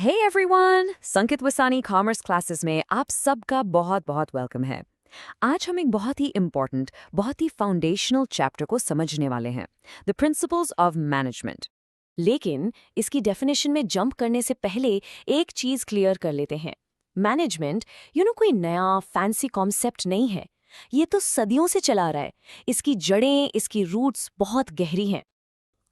Hey everyone, संकित वसानी commerce classes में आप सबका बहुत बहुत वेलकम है। आज हम एक बहुत ही इम्पॉर्टेंट, बहुत ही फाउंडेशनल चैप्टर को समझने वाले हैं, द प्रिंसिपल्स ऑफ मैनेजमेंट। लेकिन इसकी डेफिनेशन में जंप करने से पहले एक चीज क्लियर कर लेते हैं। मैनेजमेंट कोई नया फैंसी कॉन्सेप्ट नहीं है। ये तो सदियों से चला रहा है। इसकी जड़ें, इसकी रूट्स बहुत गहरी हैं।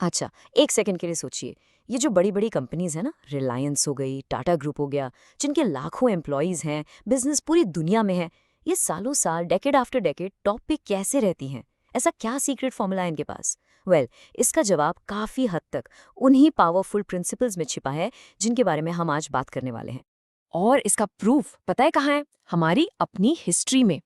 अच्छा, एक सेकंड के लिए सोचिए। ये जो बड़ी बड़ी कंपनीज हैं ना, रिलायंस हो गई, टाटा ग्रुप हो गया, जिनके लाखों एम्प्लॉयज हैं, बिजनेस पूरी दुनिया में है, ये सालों साल, डेकेड आफ्टर डेकेड टॉप पे कैसे रहती हैं? ऐसा क्या सीक्रेट फॉर्मूला है इनके पास? इसका जवाब काफी हद तक उन्हीं पावरफुल प्रिंसिपल्स में छिपा है जिनके बारे में हम आज बात करने वाले हैं। और इसका प्रूफ पता है कहाँ है? हमारी अपनी हिस्ट्री में।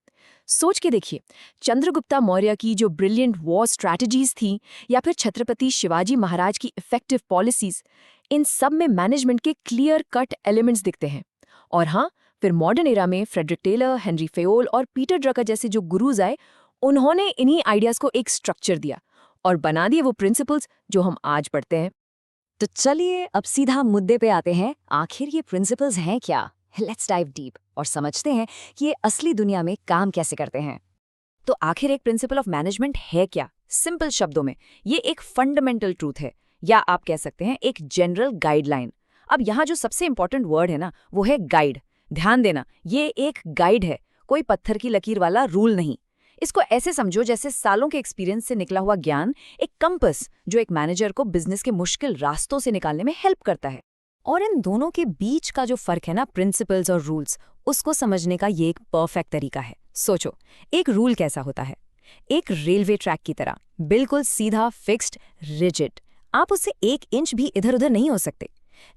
सोच के देखिए, चंद्रगुप्ता मौर्य की जो ब्रिलियंट वॉर स्ट्रैटेजीज थी, या फिर छत्रपति शिवाजी महाराज की इफेक्टिव पॉलिसीज, इन सब में मैनेजमेंट के क्लियर कट एलिमेंट्स दिखते हैं। और हाँ, फिर मॉडर्न एरा में फ्रेडरिक टेलर, हेनरी फेयोल और पीटर ड्रकर जैसे जो गुरुज आए, उन्होंने इन्हीं आइडियाज को एक स्ट्रक्चर दिया और बना दिए वो प्रिंसिपल्स जो हम आज पढ़ते हैं। तो चलिए अब सीधा मुद्दे पे आते हैं। आखिर ये प्रिंसिपल्स हैं क्या? लेट्स डाइव डीप और समझते हैं कि ये असली दुनिया में काम कैसे करते हैं। तो आखिर एक प्रिंसिपल ऑफ मैनेजमेंट है क्या? सिंपल शब्दों में, ये एक फंडामेंटल ट्रूथ है, या आप कह सकते हैं एक जनरल गाइडलाइन। अब यहाँ जो सबसे इंपॉर्टेंट वर्ड है ना, वो है गाइड। ध्यान देना, ये एक गाइड है, कोई पत्थर की लकीर वाला रूल नहीं। इसको ऐसे समझो जैसे सालों के एक्सपीरियंस से निकला हुआ ज्ञान, एक कंपस जो एक मैनेजर को बिजनेस के मुश्किल रास्तों से निकालने में हेल्प करता है। और इन दोनों के बीच का जो फर्क है ना, प्रिंसिपल्स और रूल्स, उसको समझने का ये एक परफेक्ट तरीका है। सोचो, एक रूल कैसा होता है? एक रेलवे ट्रैक की तरह, बिल्कुल सीधा, फिक्स्ड, रिजिड। आप उससे 1 इंच भी इधर उधर नहीं हो सकते।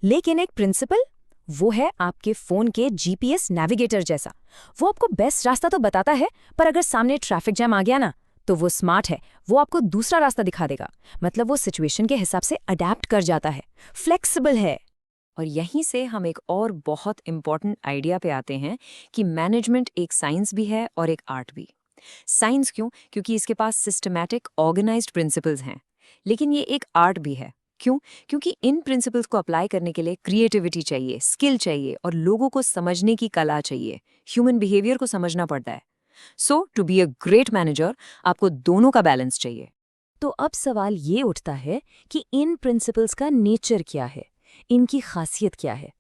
लेकिन एक प्रिंसिपल, वो है आपके फोन के जीपीएस नेविगेटर जैसा। वो आपको बेस्ट रास्ता तो बताता है, पर अगर सामने ट्रैफिक जैम आ गया ना, तो वो स्मार्ट है, वो आपको दूसरा रास्ता दिखा देगा। मतलब वो सिचुएशन के हिसाब से अडेप्ट कर जाता है, फ्लेक्सिबल है। और यहीं से हम एक और बहुत इंपॉर्टेंट आइडिया पे आते हैं कि मैनेजमेंट एक साइंस भी है और एक आर्ट भी। साइंस क्यों? क्योंकि इसके पास सिस्टमैटिक, ऑर्गेनाइज्ड प्रिंसिपल्स हैं। लेकिन ये एक आर्ट भी है। क्यों? क्योंकि इन प्रिंसिपल्स को अप्लाई करने के लिए क्रिएटिविटी चाहिए, स्किल चाहिए और लोगों को समझने की कला चाहिए। ह्यूमन बिहेवियर को समझना पड़ता है। So to be a great manager, आपको दोनों का बैलेंस चाहिए। तो अब सवाल ये उठता है कि इन प्रिंसिपल्स का नेचर क्या है, इनकी खासियत क्या है?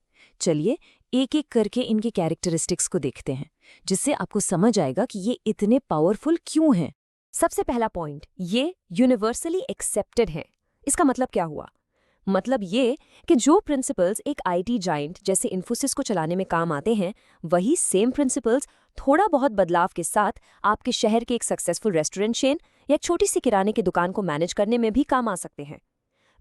चलिए एक एक करके इनके कैरेक्टरिस्टिक्स को देखते हैं, जिससे आपको समझ आएगा कि ये इतने पावरफुल क्यों हैं। सबसे पहला पॉइंट, ये यूनिवर्सली एक्सेप्टेड है। इसका मतलब क्या हुआ? मतलब ये कि जो प्रिंसिपल्स एक आईटी जायंट जैसे इन्फोसिस को चलाने में काम आते हैं, वही सेम प्रिंसिपल्स थोड़ा बहुत बदलाव के साथ आपके शहर के एक सक्सेसफुल रेस्टोरेंट चेन या छोटी सी किराने की दुकान को मैनेज करने में भी काम आ सकते हैं।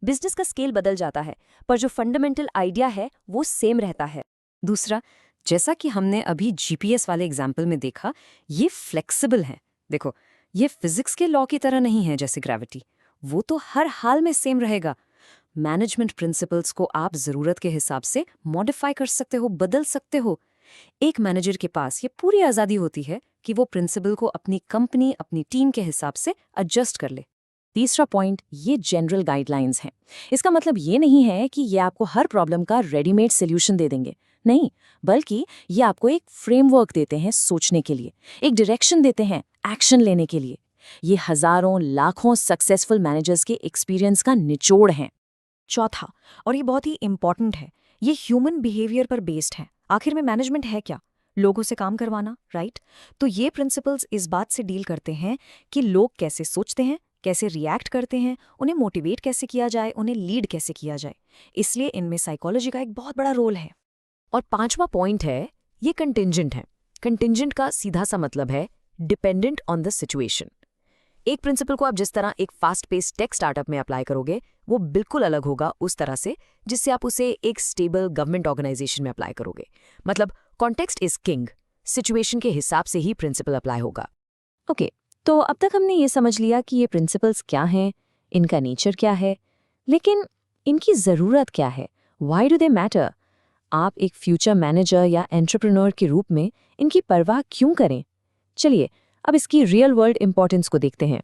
बिजनेस का स्केल बदल जाता है, पर जो फंडामेंटल आइडिया है वो सेम रहता है। दूसरा, जैसा कि हमने अभी जीपीएस वाले एग्जाम्पल में देखा, ये फ्लेक्सिबल है। देखो, ये फिजिक्स के लॉ की तरह नहीं है जैसे ग्रेविटी, वो तो हर हाल में सेम रहेगा। मैनेजमेंट प्रिंसिपल्स को आप जरूरत के हिसाब से मॉडिफाई कर सकते हो, बदल सकते हो। एक मैनेजर के पास ये पूरी आज़ादी होती है कि वो प्रिंसिपल को अपनी कंपनी, अपनी टीम के हिसाब से एडजस्ट कर ले। तीसरा पॉइंट, ये जनरल गाइडलाइंस हैं। इसका मतलब ये नहीं है कि ये आपको हर प्रॉब्लम का रेडीमेड सॉल्यूशन दे देंगे, नहीं, बल्कि ये आपको एक फ्रेमवर्क देते हैं सोचने के लिए, एक डायरेक्शन देते हैं एक्शन लेने के लिए। ये हजारों लाखों सक्सेसफुल मैनेजर्स के एक्सपीरियंस का निचोड़ हैं। चौथा, और ये बहुत ही इंपॉर्टेंट है, ये ह्यूमन बिहेवियर पर बेस्ड है। आखिर में मैनेजमेंट है क्या? लोगों से काम करवाना, राइट? तो ये प्रिंसिपल्स इस बात से डील करते हैं कि लोग कैसे सोचते हैं, कैसे रिएक्ट करते हैं, उन्हें मोटिवेट कैसे किया जाए, उन्हें लीड कैसे किया जाए। इसलिए इनमें साइकोलॉजी का एक बहुत बड़ा रोल है। और पांचवा पॉइंट है, ये कंटिंजेंट है। कंटिंजेंट का सीधा सा मतलब है डिपेंडेंट ऑन द सिचुएशन। एक प्रिंसिपल को आप जिस तरह एक फास्ट पेस टेक स्टार्टअप में अप्लाई करोगे, वो बिल्कुल अलग होगा उस तरह से जिससे आप उसे एक स्टेबल गवर्नमेंट ऑर्गेनाइजेशन में अप्लाई करोगे। मतलब कॉन्टेक्स्ट इज किंग, सिचुएशन के हिसाब से ही प्रिंसिपल अप्लाई होगा। ओके, तो अब तक हमने ये समझ लिया कि ये प्रिंसिपल्स क्या हैं, इनका नेचर क्या है, लेकिन इनकी ज़रूरत क्या है? Why do they matter? आप एक फ्यूचर मैनेजर या एंटरप्रेन्योर के रूप में इनकी परवाह क्यों करें? चलिए अब इसकी रियल वर्ल्ड इंपॉर्टेंस को देखते हैं।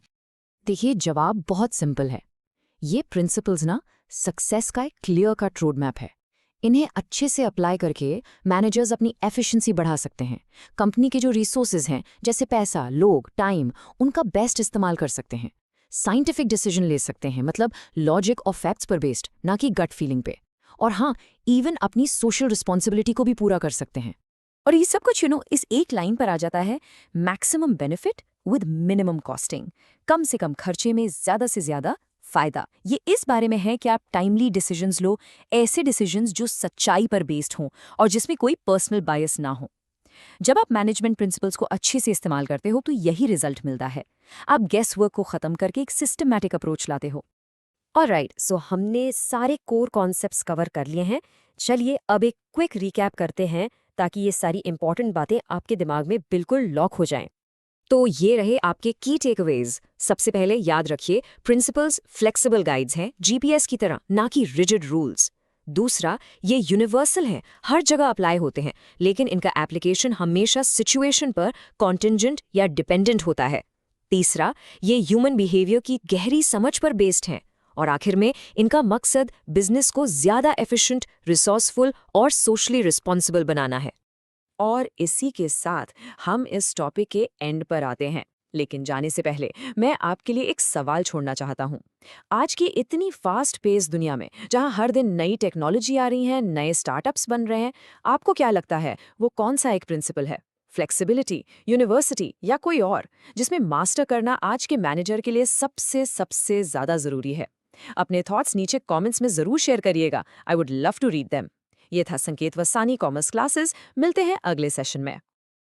देखिए, जवाब बहुत सिंपल है। ये प्रिंसिपल्स ना सक्सेस का एक क्लियर कट रोड मैप है। इन्हें अच्छे से अप्लाई करके मैनेजर्स अपनी एफिशिएंसी बढ़ा सकते हैं। कंपनी के जो रिसोर्सेज हैं जैसे पैसा, लोग, टाइम, उनका बेस्ट इस्तेमाल कर सकते हैं। साइंटिफिक डिसीजन ले सकते हैं, मतलब लॉजिक और फैक्ट्स पर बेस्ड, ना कि गट फीलिंग पे। और हाँ, इवन अपनी सोशल रिस्पॉन्सिबिलिटी को भी पूरा कर सकते हैं। और ये सब कुछ इस एक लाइन पर आ जाता है, maximum benefit with minimum costing. कम से कम खर्चे में ज्यादा से ज्यादा फायदा। ये इस बारे में है कि आप टाइमली डिसीजंस लो, ऐसे डिसीजंस जो सच्चाई पर बेस्ड हों और जिसमें कोई पर्सनल बायस ना हो। जब आप मैनेजमेंट प्रिंसिपल्स को अच्छे से इस्तेमाल करते हो तो यही रिजल्ट मिलता है। आप गेस वर्क को खत्म करके एक सिस्टमैटिक अप्रोच लाते हो। ऑलराइट, सो हमने सारे कोर कॉन्सेप्ट्स कवर कर लिए हैं। चलिए अब एक क्विक रिकैप करते हैं ताकि ये सारी इंपॉर्टेंट बातें आपके दिमाग में बिल्कुल लॉक हो जाएं। तो ये रहे आपके की टेकअवेज। सबसे पहले याद रखिए, प्रिंसिपल्स फ्लेक्सिबल गाइड्स हैं, जीपीएस की तरह, ना कि रिजिड रूल्स। दूसरा, ये यूनिवर्सल हैं, हर जगह अप्लाई होते हैं, लेकिन इनका एप्लीकेशन हमेशा सिचुएशन पर कॉन्टिंजेंट या डिपेंडेंट होता है। तीसरा, ये ह्यूमन बिहेवियर की गहरी समझ पर बेस्ड हैं। और आखिर में इनका मकसद बिजनेस को ज्यादा एफिशिएंट, रिसोर्सफुल और सोशली रिस्पॉन्सिबल बनाना है। और इसी के साथ हम इस टॉपिक के एंड पर आते हैं, लेकिन जाने से पहले मैं आपके लिए एक सवाल छोड़ना चाहता हूँ। आज की इतनी फास्ट पेस दुनिया में, जहाँ हर दिन नई टेक्नोलॉजी आ रही है, नए स्टार्टअप्स बन रहे हैं, आपको क्या लगता है वो कौन सा एक प्रिंसिपल है, फ्लेक्सिबिलिटी, यूनिवर्सिटी या कोई और, जिसमें मास्टर करना आज के मैनेजर के लिए सबसे सबसे ज्यादा जरूरी है? अपने थॉट्स नीचे कमेंट्स में जरूर शेयर करिएगा। I would love to read them. ये था संकेत वसानी कॉमर्स क्लासेस। मिलते हैं अगले सेशन में।